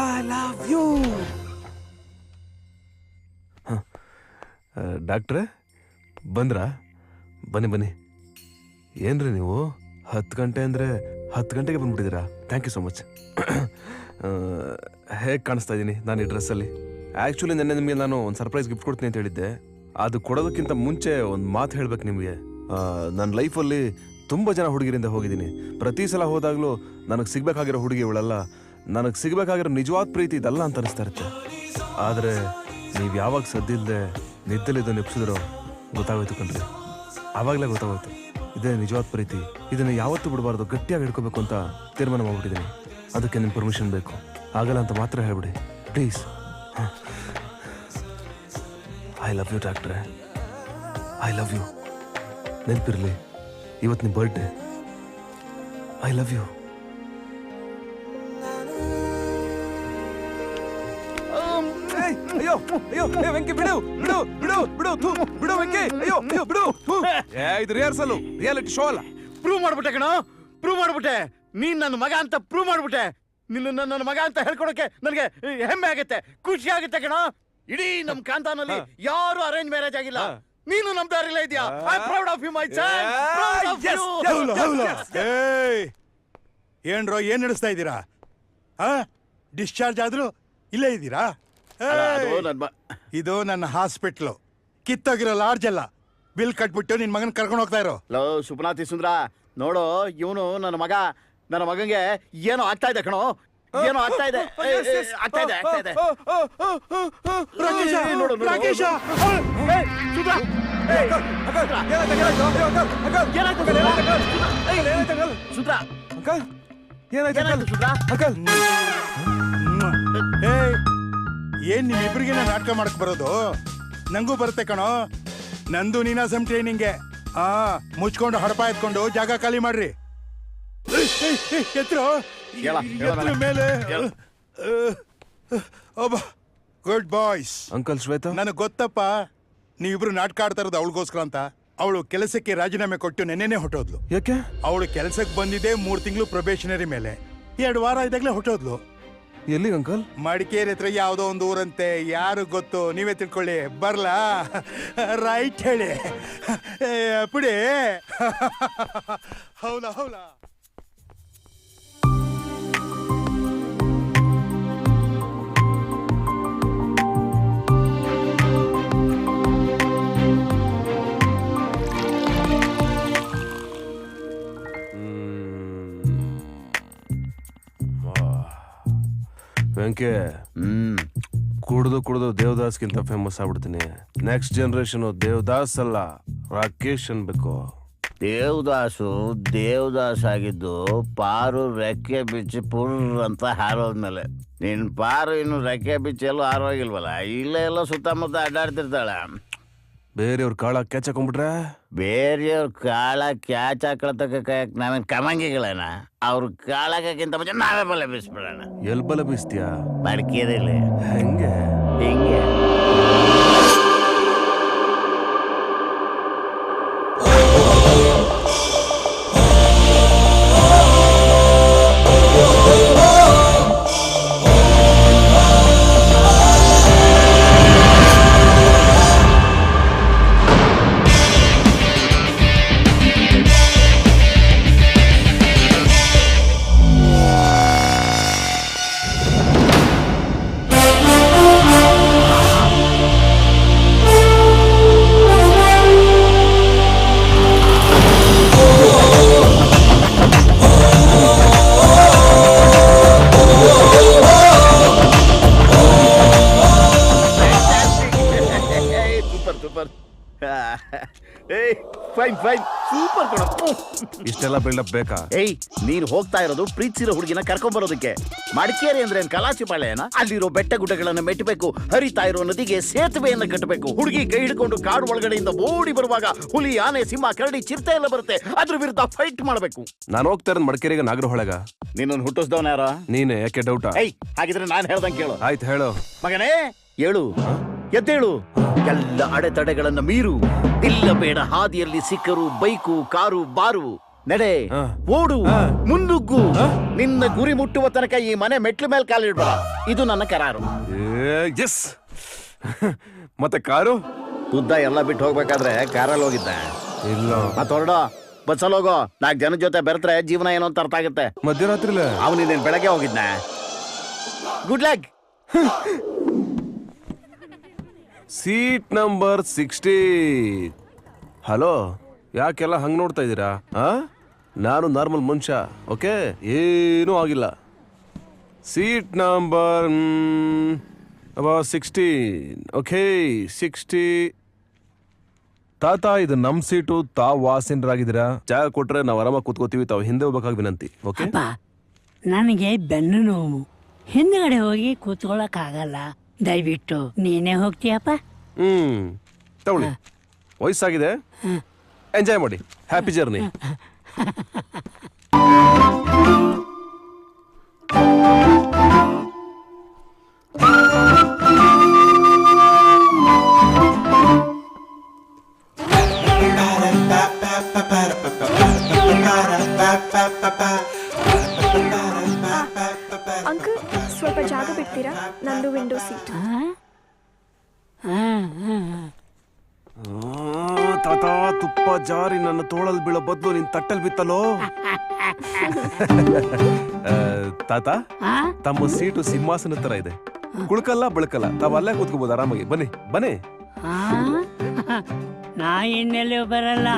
A: I love you. ಡಾಕ್ಟ್ರೆ ಬಂದ್ರಾ? ಬನ್ನಿ. ಏನ್ರಿ ನೀವು 10 ಗಂಟೆ ಅಂದ್ರೆ 10 ಗಂಟೆಗೆ ಬಂದ್ಬಿಟ್ಟಿದ್ದೀರಾ? Thank you so much. ಹೇಗೆ ಕಾಣಿಸ್ತಾ ಇದ್ದೀನಿ ನಾನು ಈ ಡ್ರೆಸ್ಸಲ್ಲಿ? ಆ್ಯಕ್ಚುಲಿ ನೆನ್ನೆ ನಿಮಗೆ ನಾನು ಒಂದು ಸರ್ಪ್ರೈಸ್ ಗಿಫ್ಟ್ ಕೊಡ್ತೀನಿ ಅಂತ ಹೇಳಿದ್ದೆ. ಅದು ಕೊಡೋದಕ್ಕಿಂತ ಮುಂಚೆ ಒಂದು ಮಾತು ಹೇಳಬೇಕು ನಿಮಗೆ. ನನ್ನ ಲೈಫಲ್ಲಿ ತುಂಬ ಜನ ಹುಡುಗಿರಿಂದ ಹೋಗಿದ್ದೀನಿ. ಪ್ರತಿ ಸಲ ಹೋದಾಗಲೂ ನನಗೆ ಸಿಗಬೇಕಾಗಿರೋ ಹುಡುಗಿ ಇವಳಲ್ಲ, ನನಗೆ ಸಿಗಬೇಕಾಗಿರೋ ನಿಜವಾದ ಪ್ರೀತಿ ಇದಲ್ಲ ಅಂತ ಅನಿಸ್ತಾ ಇರುತ್ತೆ. ಆದರೆ ನೀವು ಯಾವಾಗ ಸದ್ದಿಲ್ಲದೆ ನಿದ್ದಲಿದ್ದು ನೆಪ್ಸಿದ್ರೋ ಗೊತ್ತಾಗೋಯ್ತು ಕಣ್ರಿ. ಆವಾಗಲೇ ಗೊತ್ತಾಗೋಯ್ತು ಇದೇ ನಿಜವಾದ ಪ್ರೀತಿ. ಇದನ್ನು ಯಾವತ್ತೂ ಬಿಡಬಾರ್ದು, ಗಟ್ಟಿಯಾಗಿ ಹಿಡ್ಕೋಬೇಕು ಅಂತ ತೀರ್ಮಾನ ಮಾಡ್ಬಿಟ್ಟಿದ್ದೀನಿ. ಅದಕ್ಕೆ ನಿಮ್ಮ ಪರ್ಮಿಷನ್ ಬೇಕು. ಆಗಲ್ಲ ಅಂತ ಮಾತ್ರ ಹೇಳ್ಬಿಡಿ ಪ್ಲೀಸ್. ಐ ಲವ್ ಯು ಡಾಕ್ಟ್ರೆ, ಐ ಲವ್ ಯು. ನೆನಪಿರಲಿ, ಇವತ್ತು ನಿಮ್ಮ ಬರ್ಡೇ. I love you. ಅಯ್ಯೋ ಅಯ್ಯೋ, ವೆಂಕಿ ಬಿಡು ಬಿಡು ಬಿಡು ಬಿಡು ಬಿಡು ವೆಂಕಿ. ಅಯ್ಯೋ ಅಯ್ಯೋ ಬಿಡು. ಇದು ರಿಹರ್ಸಲ್, ರಿಯಾಲಿಟಿ ಶೋ ಅಲ್ಲ.
C: ಪ್ರೂವ್ ಮಾಡ್ಬಿಟ್ಟೆ ಕಣೋ, ಪ್ರೂವ್ ಮಾಡ್ಬಿಟ್ಟೆ. ನೀನ್ ನನ್ನ ಮಗ ಅಂತ ಪ್ರೂವ್ ಮಾಡ್ಬಿಟ್ಟೆ. ನಿನ್ನ ನನ್ನ ಮಗ ಅಂತ ಹೇಳ್ಕೊಡಕ್ಕೆ ನನಗೆ ಹೆಮ್ಮೆ ಆಗುತ್ತೆ, ಖುಷಿ ಆಗುತ್ತೆ ಕಣೋ. ಇಡೀ ನಮ್ ಕಾಂತಾನಲ್ಲಿ ಯಾರು ಅರೇಂಜ್ ಮ್ಯಾರೇಜ್ ಆಗಿಲ್ಲ. ನೀನು ನಮ್ ದಾರಿಲೇ ಇದೆಯಾ. I am proud of you my son, proud of you.
D: ಏನ್ರೋ, ಏನ್ ನಡೆಸ್ತಾ ಇದ್ದೀರಾ? ಡಿಸ್ಚಾರ್ಜ್ ಆದ್ರು ಇಲ್ಲೇ ಇದ್ದೀರಾ? ಇದು ನನ್ನ ಹಾಸ್ಪಿಟ್ಲು, ಕಿತ್ತೋಗಿರೋ ಲಾಡ್ಜ್ ಅಲ್ಲ. ಬಿಲ್ ಕಟ್ಬಿಟ್ಟು ನಿನ್ ಮಗನ್ ಕರ್ಕೊಂಡು ಹೋಗ್ತಾ ಇರೋ.
C: ಲೋ ಸುಪ್ನಾತಿ ಸುಂದ್ರ, ನೋಡು ಇವನು ನನ್ನ ಮಗ. ನನ್ನ ಮಗಂಗೆ ಏನೋ ಆಗ್ತಾ ಇದೆ ಕಣೋ, ಏನೋ ಆಗ್ತಾ ಇದೆ, ಆಗ್ತಾ ಇದೆ, ಆಗ್ತಾ ಇದೆ.
D: ರಾಕೇಶ, ಏನ್ ನಿಮ್ಮಿಬ್ರಿಗೆ ನಾಟಕ ಮಾಡಕ್ ಬರೋದು? ನಂಗೂ ಬರುತ್ತೆ ಕಣೋ. ನಂದು ನೀನಾಸಂ ಟ್ರೈನಿಂಗ್ಗೆ. ಮುಚ್ಕೊಂಡು ಹಡಪ ಎತ್ಕೊಂಡು ಜಾಗ ಖಾಲಿ ಮಾಡ್ರಿ. ಎತ್ರೋ ಎದ್ರ ಮೇಲೆ ಗುಡ್ ಬಾಯ್ಸ್.
A: ಅಂಕಲ್ ಶ್ವೇತಾ,
D: ನನಗೆ ಗೊತ್ತಪ್ಪ ನೀವಿಬ್ರು ನಾಟಕ ಆಡ್ತಾ ಇರೋದು ಅವಳಿಗೋಸ್ಕರ ಅಂತ. ಅವಳು ಕೆಲಸಕ್ಕೆ ರಾಜೀನಾಮೆ ಕೊಟ್ಟು ನೆನ್ನೆನೆ ಹೊಟ್ಟೋದ್ಲು.
A: ಯಾಕೆ?
D: ಅವಳು ಕೆಲಸಕ್ಕೆ ಬಂದಿದೆ 3 ತಿಂಗಳು ಪ್ರೊಬೇಷನರಿ ಮೇಲೆ. 2 ವಾರ ಇದ್ದಾಗಲೇ ಹೊಟ್ಟೋದ್ಲು.
A: ಎಲ್ಲಿ ಅಂಕಲ್?
D: ಮಡಿಕೇರಿ ಹತ್ರ ಯಾವುದೋ ಒಂದು ಊರಂತೆ, ಯಾರು ಗೊತ್ತು, ನೀವೇ ತಿಳ್ಕೊಳ್ಳಿ. ಬರ್ಲಾ? ರೈಟ್ ಹೇಳಿ ಪುಡಿ. ಹೌಲಾ ಹೌಲಾ.
A: ವೆಂಕೆ, ಕುಡ್ದು ದೇವದಾಸ್ಗಿಂತ ಫೇಮಸ್ ಆಗ್ಬಿಡ್ತೀನಿ. ನೆಕ್ಸ್ಟ್ ಜನರೇಷನ್ ದೇವದಾಸ್ ಅಲ್ಲ, ರಾಕೇಶ್ ಅನ್ಬೇಕು.
C: ದೇವದಾಸ್ ಆಗಿದ್ದು ಪಾರು ರೆಕ್ಕೆ ಬಿಚ್ಚಿ ಪುರ್ ಅಂತ ಹಾರೋದ್ಮೇಲೆ. ನಿನ್ ಪಾರು ಇನ್ನು ರೆಕ್ಕೆ ಬಿಚ್ಚಿ ಎಲ್ಲೂ ಹಾರೋಗಿಲ್ವಲ್ಲ, ಇಲ್ಲೇ ಎಲ್ಲ ಸುತ್ತಮುತ್ತ ಅಡ್ಡಾಡ್ತಿರ್ತಾಳ.
A: ಬೇರೆಯವ್ರ ಕಾಳ ಕ್ಯಾಚ್ ಹಾಕೊಂಡ್ಬಿಟ್ರೆ?
C: ಬೇರೆಯವ್ರ ಕಾಳ ಕ್ಯಾಚ್ ಹಾಕೊಳತಕ್ಕ ನಾವೇನ್ ಕಮಂಗಿಗಳೇನ? ಅವ್ರ ಕಾಳಕ್ಕಿಂತ ಮುಂಚೆ ನಾವೇ ಬಲ ಬೀಸ್ಬಿಡೋಣ.
A: ಎಲ್ ಬಲ ಬೀಸ್ತೀಯ?
C: ಬಡ್ಕೇರಿಲಿ.
A: ಹೆಂಗೆ?
C: ಹಿಂಗೆ ಫೈನ್ ಸೂಪರ್ ಕಣ.
A: ಇಷ್ಟೆಲ್ಲ ಬಿಲ್ಡಪ್ ಬೇಕಾ?
C: ಏಯ್, ನೀನ್ ಹೋಗ್ತಾ ಇರೋದು ಪ್ರೀತಿಸಿರೋ ಹುಡುಗಿನ ಕರ್ಕೊಂಡ್ಬರೋದಕ್ಕೆ. ಮಡಿಕೇರಿ ಅಂದ್ರೆ ಕಲಾಚಿ ಪಾಳ್ಯನ? ಅಲ್ಲಿರೋ ಬೆಟ್ಟ ಗುಡ್ಡಗಳನ್ನ ಮೆಟ್ಟಬೇಕು, ಹರಿತಾ ಇರೋ ನದಿಗೆ ಸೇತುವೆಯನ್ನ ಕಟ್ಟಬೇಕು. ಹುಡುಗಿ ಕೈ ಹಿಡ್ಕೊಂಡು ಕಾಡು ಒಳಗಡೆಯಿಂದ ಓಡಿ ಬರುವಾಗ ಹುಲಿ, ಆನೆ, ಸಿಂಹ, ಕರಡಿ, ಚಿರತೆ ಎಲ್ಲ ಬರುತ್ತೆ. ಅದ್ರ ವಿರುದ್ಧ ಫೈಟ್ ಮಾಡ್ಬೇಕು.
A: ನಾನು ಹೋಗ್ತಾ ಇರೋದು ಮಡಿಕೇರಿಗೆ, ನಾಗರಹೊಳೆಗ.
C: ನಿನ್ನನ್ನು ಹುಟ್ಟಿಸ್ದವನ ಯಾರ?
A: ನೀನೆ. ಯಾಕೆ ಡೌಟಾ?
C: ಏಯ್, ಹಾಗಿದ್ರೆ ನಾನ್ ಹೇಳ್ದಂಗೆ ಕೇಳು.
A: ಆಯ್ತು ಹೇಳು.
C: ಮಗನೇ ಏಳು, ಎದ್ದೇಳು. ಎಲ್ಲ ಅಡೆತಡೆಗಳನ್ನ ಮೀರು. ಇಲ್ಲ ಬೇಡ ಹಾದಿಯಲ್ಲಿ ಸಿಕ್ಕರು ಬೈಕು, ಕಾರು, ಬಾರು. ನಡೆ, ಓಡು, ಮುನ್ನುಗ್ಗು. ನಿನ್ನ ಗುರಿ ಮುಟ್ಟುವ ತನಕ ಈ ಮನೆ ಮೆಟ್ಲು ಮೇಲೆ ಕಾಲಿಡ್ಬೇಡ. ಇದು ನನ್ನ ಕರಾರು.
A: ಎಸ್. ಮತ್ತೆ ಕಾರು?
C: ಉದ್ದ ಎಲ್ಲ ಬಿಟ್ಟು ಹೋಗ್ಬೇಕಾದ್ರೆ ಕಾರಲ್ಲಿ ಹೋಗಿದ್ದೆ.
A: ಇಲ್ಲ.
C: ಮತ್ತ ಹೊರಡ, ಬಸ್ಸಲ್ಲಿ ಹೋಗೋ. 4 ಜನದ ಜೊತೆ ಬೆರೆತ್ರೆ ಜೀವನ ಏನೋ ಅಂತ ಅರ್ಥ ಆಗುತ್ತೆ.
A: ಮಧ್ಯರಾತ್ರಿಲೇ?
C: ಅವನಿಂದೇನು ಬೆಳಗ್ಗೆ ಹೋಗಿದ್ನ. Good luck.
A: Seat number 60. Hello, ಯಾಕೆಲ್ಲ ಹಂಗ್ ನೋಡ್ತಾ ಇದ್ದೀರಾ? ನಾನು ನಾರ್ಮಲ್ ಮನುಷ್ಯ, ಓಕೆ? ಏನೂ ಆಗಿಲ್ಲ. Seat number 16. ಓಕೆ, 60. ತಾತ, ಇದು ನಮ್ ಸೀಟು. ತಾವು ವಾಸಿನರಾಗಿದ್ದೀರಾ. ಜಾಗ ಕೊಟ್ರೆ ನಾವು ಆರಾಮಾಗಿ ಕೂತ್ಕೋತೀವಿ. ತಾವು ಹಿಂದೆ ಹೋಗ್ಬೇಕಾಗಿ ವಿನಂತಿ, ಓಕೆ?
E: ನನಗೆ ಬೆನ್ನು ನೋವು, ಹಿಂದ್ಗಡೆ ಹೋಗಿ ಕೂತ್ಕೊಳ್ಳೋಕ್ಕಾಗಲ್ಲ. ದಯವಿಟ್ಟು ನೀನೇ ಹೋಗ್ತೀಯಪ್ಪ.
A: ತಗೊಳ್ಳಿ, ವಯಸ್ಸಾಗಿದೆ, ಎಂಜಾಯ್ ಮಾಡಿ. Happy journey.
B: ಅಂಕಲ್, ಸ್ವಲ್ಪ ಜಾಗ ಬಿಡ್ತೀರಾ? ನಂದು ವಿಂಡೋ ಸೀಟ್.
A: ತಾತ, ತುಪ್ಪ ಜಾರಿ ನನ್ನ ತೋಳಲ್ಲಿ ಬೀಳೋ ಬದಲು ನಿನ್ ತಟ್ಟಲ್ ಬಿತ್ತಲೋ. ತಾತ, ತಮ್ಮ ಸೀಟು ಸಿಂಹಾಸನ ತರ ಇದೆ. ಕುಳ್ಕಲ್ಲ ಬೆಳಕಲ್ಲ, ತಾವ್ ಅಲ್ಲೇ ಕೂತ್ಕೋಬಹುದು ಆರಾಮಾಗಿ. ಬನ್ನಿ ಬನ್ನಿ.
E: ನಾ ಇನ್ನೆಲ್ಲೂ ಬರಲ್ಲ.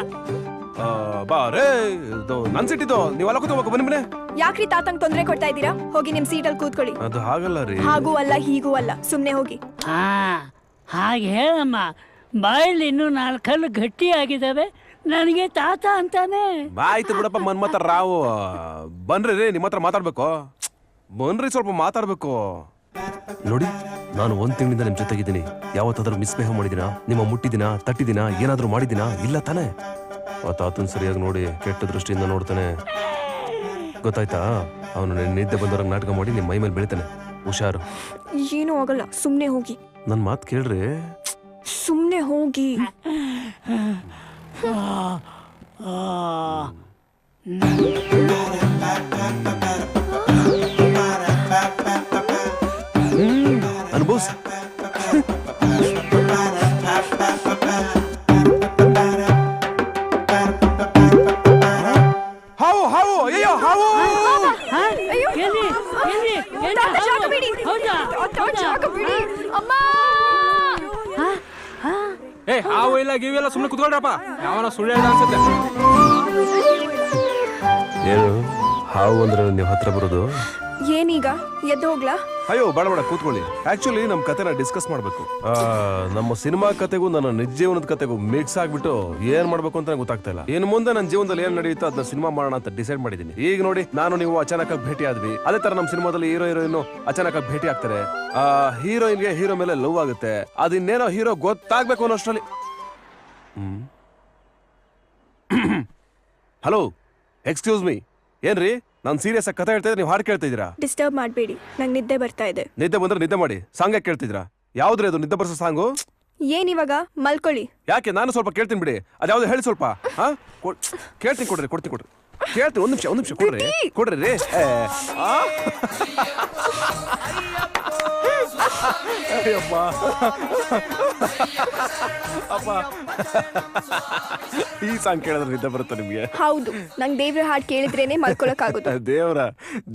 A: ಬಾ ರೇ, ನನ್ ಸೀಟ್ ಇದು. ನೀವೆಲ್ಲ ಕೂತ್ಕೋಬೇಕು. ಬನ್ನಿ ಬನ್ನಿ.
B: ಯಾಕ್ರಿ ತಾತಂಗ್ ತೊಂದ್ರೆ ಕೊಡ್ತಾ ಇದ್ದೀರಾ? ಹೋಗಿ ನಿಮ್ ಸೀಟಲ್ಲಿ ಕೂತ್ಕೊಳ್ಳಿ.
A: ಅದು ಹಾಗಲ್ಲ ರೀ.
B: ಹಾಗೂ ಅಲ್ಲ ಹೀಗೂ ಅಲ್ಲ, ಸುಮ್ನೆ ಹೋಗಿ.
E: ಹಾಗೆ ಹೇಳಮ್ಮ. ಬಾಯಲ್ಲಿ ಇನ್ನೂ 4 ಹಲ್ಲು ಗಟ್ಟಿ ಆಗಿದ್ದಾವೆ. ನನಗೆ ತಾತ ಅಂತಾನೆ.
A: ಆಯ್ತು ಬಿಡಪ್ಪ, ಮನ್ಮತ ರಾವು. ಬನ್ರಿ ರೀ, ನಿಮ್ಮ ಹತ್ರ ಮಾತಾಡ್ಬೇಕು. ಬನ್ರಿ, ಸ್ವಲ್ಪ ಮಾತಾಡ್ಬೇಕು. ನೋಡಿ, ನಾನು 1 ತಿಂಗಳಿಂದ ನಿಮ್ ಜೊತೆಗಿದ್ದೀನಿ. ಯಾವತ್ತಾದ್ರೂ ಮಿಸ್ಬಿಹೇವ್ ಮಾಡಿದಿನಾ? ನಿಮ್ಮ ಮುಟ್ಟಿದಿನಾ, ತಟ್ಟಿದಿನಾ, ಏನಾದ್ರೂ ಮಾಡಿದಿನಾ? ಇಲ್ಲ ತಾನೆ? ಆ ತಾತನ್ ಸರಿಯಾಗಿ ನೋಡಿ, ಕೆಟ್ಟ ದೃಷ್ಟಿಯಿಂದ ನೋಡ್ತಾನೆ. ಗೊತ್ತಾಯ್ತಾ? ಅವನು ನಿದ್ದೆ ಬಂದವ್ರಂಗೆ ನಾಟಕ ಮಾಡಿ ನಿಮ್ಮ ಮೈ ಮೇಲೆ ಬೀಳ್ತಾನೆ. ಹುಷಾರು.
B: ಏನೂ ಆಗಲ್ಲ, ಸುಮ್ಮನೆ ಹೋಗಿ.
A: ನನ್ನ ಮಾತು ಕೇಳ್ರಿ.
B: ಸುಮ್ಮನೆ ಹೋಗಿ.
A: ಅನುಭವ್ಸ್. ಹಾವು ಹಾವು ಅಯ್ಯೋ ಹಾವು.
F: ಏ ಹಾವು ಇಲ್ಲ ಗೀವೆಲ್ಲ ಸುಮ್ಮನೆ ಕುತ್ಕೊಳ್ರಪ್ಪ. ಯಾವನ ಸುಳ್ಳು ಹೇಳ್ದ ಅನ್ಸುತ್ತೆ.
A: ಏನು ಹಾವು ಅಂದ್ರೆ ನೀವು ಹತ್ರ ಬರೋದು?
B: ಏನೀಗ ಎದ್ದು ಹೋಗ್ಲಾ?
A: ಅಯ್ಯೋ ಬೇಡ ಬೇಡ, ಕೂತ್ಕೊಳ್ಳಿ. ಆಕ್ಚುಲಿ ನಮ್ಮ ಕತೆನ ಡಿಸ್ಕಸ್ ಮಾಡ್ಬೇಕು. ನಮ್ಮ ಸಿನಿಮಾ ಕತೆಗೂ ನನ್ನ ನಿಜ ಜೀವನದ ಕತೆಗೂ ಮಿಕ್ಸ್ ಆಗ್ಬಿಟ್ಟು ಏನ್ ಮಾಡ್ಬೇಕು ಅಂತ ಗೊತ್ತಾಗ್ತಾ ಇಲ್ಲ. ಇನ್ನು ಮುಂದೆ ನನ್ನ ಜೀವನದಲ್ಲಿ ಏನ್ ನಡೆಯುತ್ತೋ ಅದನ್ನ ಸಿನಿಮಾ ಮಾಡೋಣ ಅಂತ ಡಿಸೈಡ್ ಮಾಡಿದೀನಿ. ಈಗ ನೋಡಿ, ನಾನು ನೀವು ಅಚಾನಕ್ ಆಗಿ ಭೇಟಿ ಆದ್ವಿ. ಅದೇ ತರ ನಮ್ಮ ಸಿನಿಮಾದಲ್ಲಿ ಹೀರೋಯಿನ್ ಅಚಾನಕ್ ಆಗಿ ಭೇಟಿ ಆಗ್ತಾರೆ. ಹೀರೋಯಿನ್ಗೆ ಹೀರೋ ಮೇಲೆ ಲವ್ ಆಗುತ್ತೆ. ಅದಿನ್ನೇನೋ ಹೀರೋ ಗೊತ್ತಾಗ್ಬೇಕು ಅನ್ನೋಷ್ಟರಲ್ಲಿ. Hello, excuse me. ಏನ್ರಿ, ನಾನು ಸೀರಿಯಸ್ ಆಗಿ ಕತೆ ಹೇಳ್ತಾ ಇದ್ರೆ ನೀವು ಹಾಡು ಕೇಳ್ತಾ ಇದೀರಾ?
B: ಡಿಸ್ಟರ್ಬ್ ಮಾಡಬೇಡಿ, ನಂಗೆ ನಿದ್ದೆ ಬರ್ತಾ ಇದೆ.
A: ನಿದ್ದೆ ಬಂದ್ರೆ ನಿದ್ದೆ ಮಾಡಿ. ಸಾಂಗ್ ಯಾಕೆ ಕೇಳ್ತಿದ್ರಾ? ಯಾವ್ದ್ರಿ ಅದು ನಿದ್ದೆ ಬರ್ಸೋ ಸಾಂಗು?
B: ಏನಿವಾಗ ಮಲ್ಕೊಳ್ಳಿ.
A: ಯಾಕೆ? ನಾನು ಸ್ವಲ್ಪ ಕೇಳ್ತೀನಿ ಬಿಡಿ. ಅದ್ಯಾವ್ದು ಹೇಳಿ ಸ್ವಲ್ಪ. ಕೇಳ್ತೀನಿ, ಕೊಡ್ರಿ ಕೇಳ್ತೀನಿ. ಒಂದ್ ನಿಮಿಷ ಕೊಡ್ರಿ ರೇ. ಅಪ್ಪ, ಈ ಸಾಂಗ್ ಕೇಳಿದ್ರೆ ನಿದ್ದೆ ಬರುತ್ತೆ ನಿಮ್ಗೆ?
B: ಹೌದು, ನಂಗೆ ದೇವ್ರ ಹಾಡು ಕೇಳಿದ್ರೇನೆ ಮಲ್ಕೊಳಕ್ ಆಗೋದು.
A: ದೇವ್ರ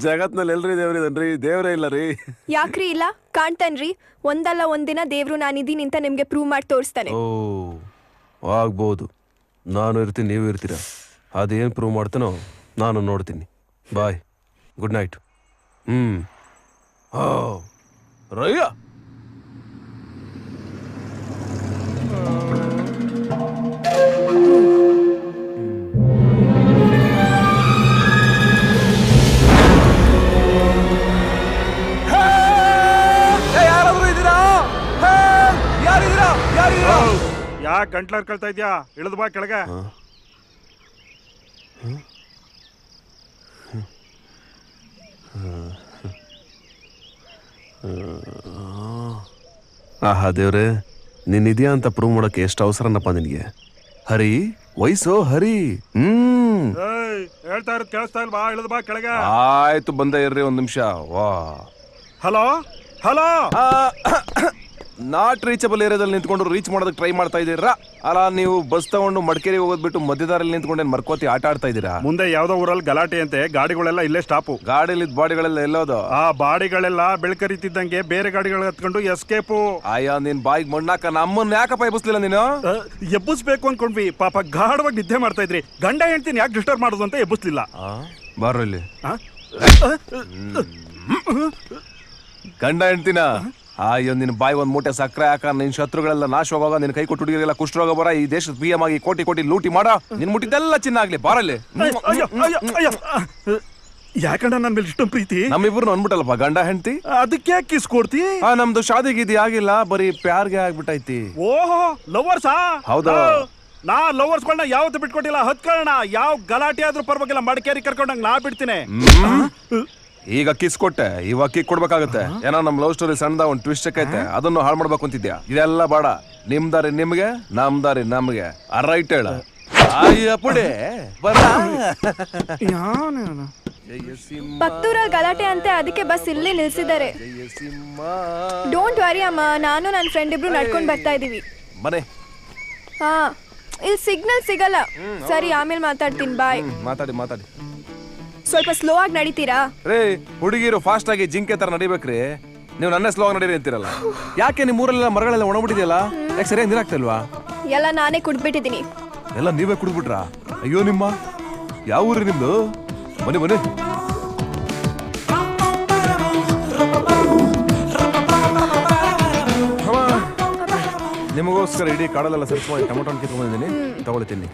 A: ಜಗತ್ನಲ್ಲಿ ಎಲ್ರಿ ದೇವ್ರಿದನ್ರಿ, ದೇವ್ರೇ ಇಲ್ಲ ರೀ.
B: ಯಾಕ್ರಿ ಇಲ್ಲ? ಕಾಣ್ತಾನ್ರಿ, ಒಂದಲ್ಲ ಒಂದಿನ ದೇವ್ರು ನಾನಿದ್ದೀನಿ ಅಂತ ನಿಮ್ಗೆ ಪ್ರೂವ್ ಮಾಡಿ ತೋರಿಸ್ತಾನೆ.
A: ಓ, ಆಗ್ಬೋದು. ನಾನು ಇರ್ತೀನಿ, ನೀವು ಇರ್ತೀರಾ. ಅದೇನು ಪ್ರೂವ್ ಮಾಡ್ತಾನೋ ನಾನು ನೋಡ್ತೀನಿ. ಬಾಯ್, ಗುಡ್ ನೈಟ್. ರಯ್ಯ,
D: ಯಾಕೆ ಗಂಟ್ಲ ಕಳ್ತಾ ಇದ್ಯಾ? ಇಳಿದು ಬಾ ಕೆಳಗೆ.
A: ಆಹಾ ದೇವ್ರೆ, ನೀನಿದ್ಯಾ ಅಂತ ಪ್ರೂವ್ ಮಾಡಕ್ಕೆ ಎಷ್ಟು ಅವಸರನಪ್ಪ ನಿನಗೆ. ಹರಿ, ವಯಸ್ಸು ಹರಿ.
D: ಹೇಳ್ತಾ ಇರೋದು ಕೇಳಿಸ್ತಾ ಇಲ್ವಾ? ಇಳಿದು ಬಾ ಕೆಳಗೆ.
A: ಆಯ್ತು, ಬಂದೇ ಇರ್ರಿ, ಒಂದ್ ನಿಮಿಷ. ವಾ,
D: ಹಲೋ ಹಲೋ.
A: ನಾಟ್ ರೀಚಬಲ್ ಏರಿಯಾದಲ್ಲಿ ನಿಂತ್ಕೊಂಡು ರೀಚ್ ಮಾಡೋದಕ್ಕೆ ಟ್ರೈ ಮಾಡ್ತಾ ಇದ್ದೀರಾ ಅಲ್ಲ? ನೀವು ಬಸ್ ತಗೊಂಡು ಮಡಿಕೇರಿ ಹೋಗೋದ್ಬಿಟ್ಟು ಮಧ್ಯದಾರಲ್ಲಿ ನಿಂತ್ಕೊಂಡೇನು ಮರ್ಕೋತಿ ಆಟ ಆಡ್ತಾ ಇದ್ದೀರಾ?
D: ಮುಂದೆ ಯಾವ್ದೋ ಊರಲ್ಲಿ ಗಲಾಟೆ ಅಂತೆ, ಗಾಡಿಗಳೆಲ್ಲ ಇಲ್ಲೇ ಸ್ಟಾಪು.
A: ಗಾಡಿಲಿದ್ದ ಬಾಡಿಗಳೆಲ್ಲ ಎಲ್ಲೋದು?
D: ಆ ಬಾಡಿಗಳೆಲ್ಲ ಬೆಳ್ಕರಿತಿದ್ದಂಗೆ ಬೇರೆ ಗಾಡಿಗಳು ಹತ್ಕೊಂಡು ಎಸ್ಕೇಪು.
A: ಅಯ್ಯ, ನಿನ್ ಬಾಯಿಗೆ ಮಣ್ಣಾಕ ನಮ್ಮನ್ನ ಯಾಕಪ್ಪ ಎಬ್ಬಿಸ್ಲಿಲ್ಲ ನೀನು?
D: ಎಬ್ಬಿಸ್ಬೇಕು ಅನ್ಕೊಂಡ್ವಿ, ಪಾಪ ಗಾಢವಾಗಿ ನಿದ್ದೆ ಮಾಡ್ತಾ ಇದ್ರಿ. ಗಂಡ ಹೇಳ್ತೀನಿ ಯಾಕೆ ಡಿಸ್ಟರ್ಬ್ ಮಾಡೋದು ಅಂತ ಎಬ್ಬಿಸ್ಲಿಲ್ಲ.
A: ಬಾರೋ ಇಲ್ಲಿ. ಗಂಡ ಹೆಂಡ್ತಿನ? ಅಯ್ಯೋ, ನಿನ್ ಬಾಯಿ ಒಂದ್ ಮೂಟೆ ಸಕ್ಕರೆ ಹಾಕ, ನಿನ್ ಶತ್ರುಗಳೆಲ್ಲ ನಾಶ ಹೋಗೋಗ, ನಿನ್ ಕೈ ಕೊಟ್ಟು ಹುಡುಗಿರೆಲ್ಲ ಕುಷ್ಠರೋಗ ಬರ, ಈ ದೇಶದ PM ಆಗಿ ಕೋಟಿ ಕೋಟಿ ಲೂಟಿ ಮಾಡ, ನಿನ್ ಮುಟ್ಟಿದ್ದೆಲ್ಲ ಚಿನ್ನ ಆಗ್ಲಿ. ಬಾರಲ್ಲಿ.
D: ಯಾಕಂಡ ನನ್ ಮೇಲೆ ಇಷ್ಟೊಂದು ಪ್ರೀತಿ?
A: ನಮ್ಮಿಬ್ರು ಅನ್ಬಿಟ್ಟಲ್ಲಪ್ಪ ಗಂಡ ಹೆಂಡ್ತಿ.
D: ಅದಕ್ಕೆ ಯಾಕೆ ಕಿಸ್ ಕೊಡ್ತಿ?
A: ನಮ್ದು ಶಾದಿ ಗೀದಿ ಆಗಿಲ್ಲ, ಬರೀ ಪ್ಯಾರ್ಗೆ ಆಗ್ಬಿಟ್ಟೈತಿ.
D: ಓಹೋ, ಲವರ್ಸಾ?
A: ಹೌದಾ?
D: ನಾ ಲವರ್ಸ್ಗಳನ್ನ ಯಾವತ್ತು ಬಿಟ್ಕೊಟ್ಟಿಲ್ಲ. ಹತ್ಕೊಳ್ಳೋಣ, ಯಾವ ಗಲಾಟೆ ಆದ್ರೂ ಪರವಾಗಿಲ್ಲ, ಮಡಿಕೇರಿ ಕರ್ಕೊಂಡಂಗ್ ನಾ ಬಿಡ್ತೀನಿ.
A: ಈಗ ಕಿಸ್ ಕೊಟ್ಟೆ, ಇವಾಗ ಕಿಕ್ ಕೊಡ್ಬೇಕಾಗತ್ತೆ. ಏನೋ ನಮ್ ಲವ್ ಸ್ಟೋರಿ ಸಣ್ಣದ ಒಂದ್ ಟ್ವಿಸ್ಟ್ ಐತೆ, ಅದನ್ನು ಹಾಳು ಮಾಡ್ಬೇಕು ಅಂತಿದ್ಯಾ? ಇದೆಲ್ಲ ಬೇಡ. ನಿಮ್ ದಾರಿ ನಿಮ್ಗೆ, ನಮ್ ದಾರಿ ನಮ್ಗೆ. ರೈಟ್ ಹೇಳ. ಅಯ್ಯ ಪುಡೆ ಬರ.
B: ಪತ್ತೂರಲ್ಲಿ ಗಲಾಟೆ ಅಂತೆ, ಅದಕ್ಕೆ ಬಸ್ ಇಲ್ಲಿ ನಿಲ್ಸಿದ್ದಾರೆ. ಡೋಂಟ್ ವರಿ ಅಮ್ಮ, ನಾನು ನನ್ನ ಫ್ರೆಂಡ್ ಇಬ್ರು ನಡ್ಕೊಂಡ್ ಬರ್ತಾ ಇದೀವಿ.
A: ಬನ್ನಿ.
B: ಹಾ, ಇಲ್ಲಿ ಸಿಗ್ನಲ್ ಸಿಗಲ್ಲ. ಸರಿ, ಆಮೇಲೆ ಮಾತಾಡ್ತೀನಿ. ಬಾಯ್.
A: ಮಾತಾಡಿ.
B: ಸ್ವಲ್ಪ ಸ್ಲೋ ಆಗಿ ನಡೀತೀರಾ?
A: ರೇ, ಹುಡುಗಿರು ಫಾಸ್ಟ್ ಆಗಿ ಜಿಂಕೆ ತರ ನಡಿಬೇಕ್ರಿ. ನೀವು ನನ್ನೇ ಸ್ಲೋ ಆಗಿ ನಡೀರಿ ಅಂತೀರಲ್ಲ. ಯಾಕೆ ನಿಮ್ ಊರೆಲ್ಲ ಮರಗಳೆಲ್ಲ ಒಣಬಿಟ್ಟಿದೆಯಲ್ಲ? ಯಾಕೆ ಸರಿಯಾಗಿ ನೀರ್ ಆಗ್ತಿಲ್ವಾ?
B: ಎಲ್ಲ ನಾನೇ ಕುಡ್ಬಿಟ್ಟಿದ್ದೀನಿ.
A: ಎಲ್ಲ ನೀವೇ ಕುಡ್ಬಿಟ್ರಾ? ಅಯ್ಯೋ, ನಿಮ್ಮ ಯಾವ ಊರಿ ನಿಮ್ದು? ಬನ್ನಿ. ನಿಮಗೋಸ್ಕರ ಇಡೀ ಕಾಡಲ್ಲೆಲ್ಲ ಸರ್ಚ್ ಮಾಡಿ ಟೊಮೊಟೊ ಕಿತ್ಕೊಂಡಿದ್ದೀನಿ, ತಗೊಳ್ತೀನಿ.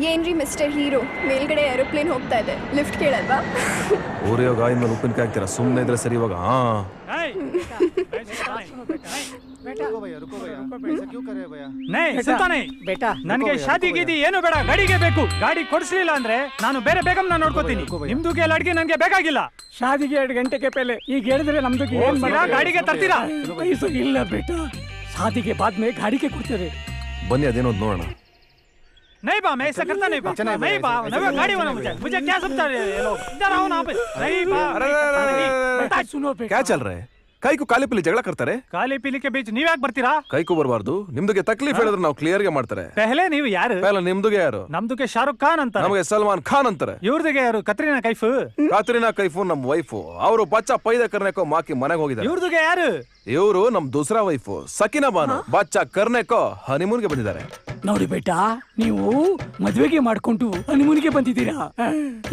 B: ಏನ್ರಿ ಮಿಸ್ಟರ್ ಹೀರೋ, ಮೇಲ್ಗಡೆ ಏರೋಪ್ಲೇನ್ ಹೋಗ್ತಾ ಇದೆ, ಲಿಫ್ಟ್ ಕೇಳಲ್ವಾ?
A: ಓರಿಯೋ ಗಾಯ ಮೇಲೆ ಉಪ್ಪಿನಕಾಯಿ ಹಾಕ್ತೀರಾ, ಸುಮ್ಮನೆ ಇದ್ರೆ ಸರಿ ಇವಾಗ. ಹಾ
G: ಬೇಟಾ ನನಗೆ ಶಾದಿ ಗೀದಿ ಏನು ಬೇಡ, ಗಾಡಿಗೆ ಬೇಕು. ಗಾಡಿ ಕೊಡಿಸ್ಲಿಲ್ಲ ಅಂದ್ರೆ ನಾನು ಬೇರೆ ಬೇಗಮ್ ನಾನು ನೋಡ್ಕೋತೀನಿ. ನಿಮ್ದುಗೆ ಎಲ್ಲ ಅಡ್ಗೆ ನಂಗೆ ಬೇಕಾಗಿಲ್ಲ. ಶಾದಿಗೆ 2 ಗಂಟೆಗೆ ಪೆಲೆ ಈಗ ಹೇಳಿದ್ರೆ ನಮ್ದುಗೆ ಏನ್ ಗಾಡಿಗೆ ತರ್ತೀರಾ? ಇಲ್ಲ ಬೇಟಾ, ಶಾದಿಗೆ ಬಾದ್ಮೇ ಗಾಡಿಗೆ ಕೊಡ್ತೇವೆ.
A: ಬನ್ನಿ ಅದೇನೋ ನೋಡೋಣ.
G: नहीं बा, मैं ऐसा करता नहीं बा, नहीं बा, नवे गाड़ी वाला मुझे क्या समझता है ये लोग? इधर आओ ना, नहीं बा, बेटा सुनो बेटा,
A: ಕ್ಯಾ ಚಲ್ ರೇ? ಕೈಕು ಕಾಲಿ ಪಿಲಿ ಜಗಳ ಕರ್ತಾರೆ.
G: ಕಾಲಿ ಪೀಲಿ के बीच ನೀವ್ ಯಾಕೆ ಬರ್ತೀರಾ?
A: ಕೈಕು ಬರಬಾರ್ದು. ನಿಮ್ದುಗೆ ತಕ್ಲೀಫ್ ಹೇಳಿದ್ರೆ ನಾವು ಕ್ಲಿಯರ್ ಗೆ ಮಾಡ್ತಾರೆ.
G: ಪೆಹಲೆ ನೀವು ಯಾರು?
A: ಪೆಹಲೆ ನಿಮ್ದುಗೆ ಯಾರು?
G: ನಮ್ದುಗೆ ಶಾರುಖ್ ಖಾನ್ ಅಂತ,
A: ನಮಗೆ ಸಲ್ಮಾನ್ ಖಾನ್ ಅಂತಾರೆ.
G: ಇವ್ರದಿಗೆ ಯಾರು? ಕತ್ರಿನಾ ಕೈಫ್.
A: ಕಾತ್ರಿನಾ ಕೈಫು ನಮ್ ವೈಫು. ಅವರು ಬಚ್ಚಾ ಪೈದ ಕರ್ನೆಕೋ ಮಾಕಿ ಮನೆಗೆ ಹೋಗಿದ್ದಾರೆ.
G: ಇವ್ರದಿಗೆ ಯಾರು?
A: ಇವರು ನಮ್ ದೂಸರಾ ವೈಫು ಸಕಿನಾ ಬಾನು. ಬಚ್ಚಾ ಕರ್ನೆಕೋ ಹನಿಮೂನ್ಗೆ ಬಂದಿದ್ದಾರೆ.
E: ನೋಡಿ ಬೇಟಾ, ನೀವು ಮದುವೆಗೆ ಮಾಡ್ಕೊಂಡು ಹನಿಮೂನಿಗೆ ಬಂದಿದ್ದೀರಾ.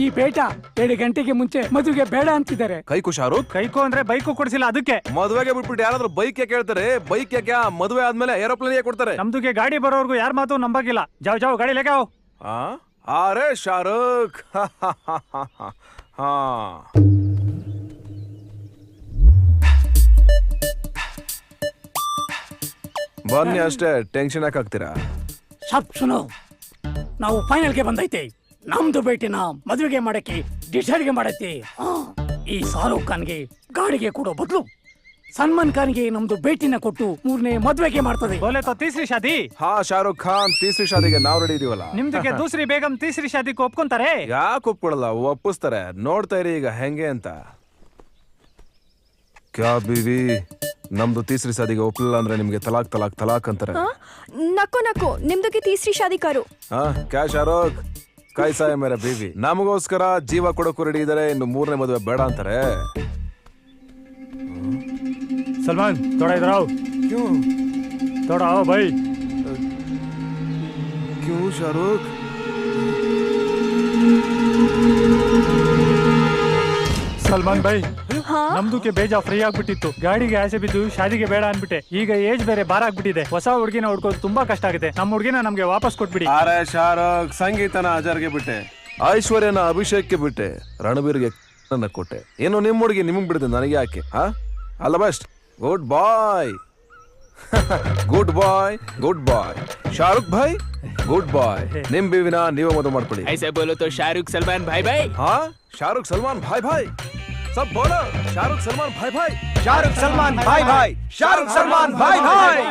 E: ಈ ಬೇಟಾ 2 ಗಂಟೆಗೆ ಮುಂಚೆ ಮದುವೆಗೆ ಬೇಡ ಅಂತಿದ್ದಾರೆ.
A: ಕೈಕು ಶಾರುಖ್.
G: ಕೈಕೋ ಅಂದ್ರೆ ಬೈಕು ಕೊಡ್ಸಿಲ್ಲ ಅದಕ್ಕೆ.
A: ಮದುವೆಗೆ ಬಿಟ್ಬಿಟ್ಟು ಯಾರಾದ್ರೂ ಬೈಕ್ ಯಾಕೆ ಹೇಳ್ತಾರೆ? ಬೈಕ್ ಯಾಕೆ? ಮದುವೆ ಆದ್ಮೇಲೆ ಏರೋಪ್ಲೇನ್ ಯಾಕೆ ಕೊಡ್ತಾರೆ?
G: ನಮ್ದುಗೆ ಗಾಡಿ ಬರೋರ್ಗು ಯಾರ ಮಾತು ನಂಬಾಗಿಲ್ಲ. ಜಾವ್ ಜಾವ್ ಗಾಡಿ ಲೇಕೆ आओ.
A: ಅರೆ ಶಾರುಖ್. ಹಾ ಬನ್ನಿ ಅಷ್ಟೇ, ಟೆನ್ಷನ್ ಯಾಕೆ ಆಗ್ತೀರಾ?
E: ಸಬ್ ಸುನೋ, ನಾವು ಫೈನಲ್ಗೆ ಬಂದೈತೆ. ನಮ್ದು ಬೇಟಿನ ಮದುವೆಗೆ ಮಾಡಕ್ಕೆ ಡಿಸೈಡ್ಗೆ ಮಾಡೈತಿ. ಈ ಶಾರುಖ್ ಖಾನ್ಗೆ ಗಾಡಿಗೆ ಕೊಡೋ ಬದಲು ಸಲ್ಮಾನ್ ಖಾನ್ಗೆ ನಮ್ದು ಭೇಟಿನ ಕೊಟ್ಟು 3ನೇ ಮದುವೆಗೆ ಮಾಡ್ತದೆ.
G: ಬೋಲೆ ತೋ ತೀಸರಿ ಶಾದಿ.
A: ಹಾ ಶಾರುಖ್ ಖಾನ್, ತೀಸರಿ ಶಾದಿಗೆ ನಾವು ರೆಡಿ ಇದೀವಲ್ಲ.
G: ನಿಮ್ದಕ್ಕೆ ದೂಸರಿ ಬೇಗಂ ತೀಸರಿ ಶಾದಿಗೆ ಒಪ್ಕೊಂತಾರೆ.
A: ಯಾಕೆ ಒಪ್ಕೊಳಲ್ಲ? ಒಪ್ಪಿಸ್ತಾರೆ. ನೋಡ್ತಾ ಇರಿ ಈಗ ಹೆಂಗೆ ಅಂತ. ಕ್ಯಾ ಬೀವಿ, ನಮ್ದು ತೀಸರಿ ಶಾದಿಗೆ ಒಪ್ಪಲಿಲ್ಲ ಅಂದ್ರೆ ನಿಮ್ಗೆ ತಲಾಕ್ ತಲಾಕ್ ತಲಾಕ್ ಅಂತಾರೆ.
B: ನಕೋ ನಕೋ, ನಿಮ್ದಕ್ಕೆ ತೀಸರಿ ಶಾದಿ ಕಾರು.
A: ಹಾ ಕ್ಯಾ ಶಾರುಖ್, ಕೈಸಾ ಹೈ ಮೇರಾ ಬೀವಿ? ನಮಗೋಸ್ಕರ ಜೀವ ಕೊಡೋಕು ರೆಡಿ ಇದಾರೆ, ಇನ್ನು 3ನೇ ಮದುವೆ ಬೇಡ ಅಂತಾರೆ.
G: सलमान थोड़ा इधर आओ.
A: क्यों?
G: थोड़ा आओ भाई.
A: क्यों शाहरुख?
G: ಸಲ್ಮಾನ್ ಬೈ, ನಮ್ದುಕ್ಕೆ ಬೇಜ ಫ್ರೀ ಆಗ್ಬಿಟ್ಟಿತ್ತು. ಗಾಡಿಗೆ ಆಸೆ ಬಿದ್ದು ಶಾದಿಗೆ ಬೇಡ ಅನ್ಬಿಟ್ಟೆ. ಈಗ ಏಜ್ ಬೇರೆ ಬಾರ ಆಗ್ಬಿಟ್ಟಿದೆ. ಹೊಸ ಹುಡುಗಿನ ಹುಡ್ಕೋದು ತುಂಬಾ ಕಷ್ಟ ಆಗುತ್ತೆ. ನಮ್ಮ ಹುಡುಗಿನ ನಮ್ಗೆ ವಾಪಸ್ ಕೊಟ್ಬಿಡಿ.
A: ಅರೆ ಶಾರುಖ್, ಸಂಗೀತನ ಅಜರ್ಗೆ ಬಿಟ್ಟೆ, ಐಶ್ವರ್ಯನ ಅಭಿಷೇಕ್ಗೆ ಬಿಟ್ಟೆ, ರಣಬೀರ್ಗೆ ನನ್ನ ಕೊಟ್ಟೆ. ಏನು ನಿಮ್ ಹುಡುಗಿ ನಿಮಗ್ ಬಿಡಿದೆ, ನನಗೆ ಯಾಕೆ? ಹಾ all the best. Good bye. Good bye, good bye. Shahrukh ಭಾಯ್, ಗುಡ್ ಬಾಯ್. ನಿಮ್ ಬೀವಿನ ನೀವೇ ಮದುವೆ ಮಾಡ್ಕೊಳ್ಳಿ.
F: ऐसे बोलो तो शाहरुख सलमान भाई भाई.
A: ಹಾ ಶಾರುಖ್ ಸಲ್ಮಾನ್ ಭಾಯ್ ಭಾಯ್. सब बोलो, शाहरुख सलमान भाई भाई.
F: शाहरुख सलमान भाई भाई. शाहरुख सलमान भाई भाई.